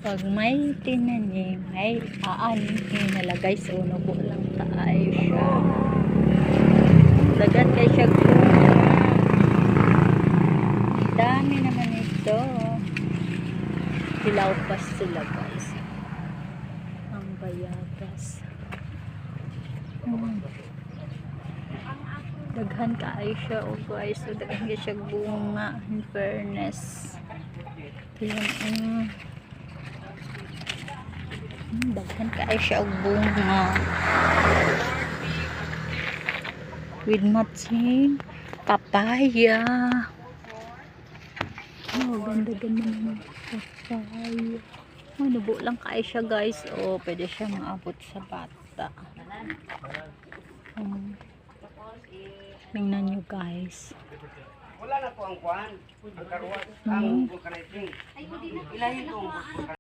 Pag may tinanim, may aanin nalagay sa unubo lang tayo siya. Lagat kay siya. Dami naman ito. Hilaw pa sila guys. Ang bayatas. Daghan kaayo siya oh guys. So daghan kay siya bunga. In fairness. Ayan. Daghan kaayo siya og bunga. With matching papaya. Oh, ganda-ganda naman papaya. Oh, nubo lang kaayo siya guys. Oh, pwede siya maabot sa bata. Tingnan nyo guys. Wala na po ang kuhan. Ang karuwas. Ang vulcanizing. Ilahin itong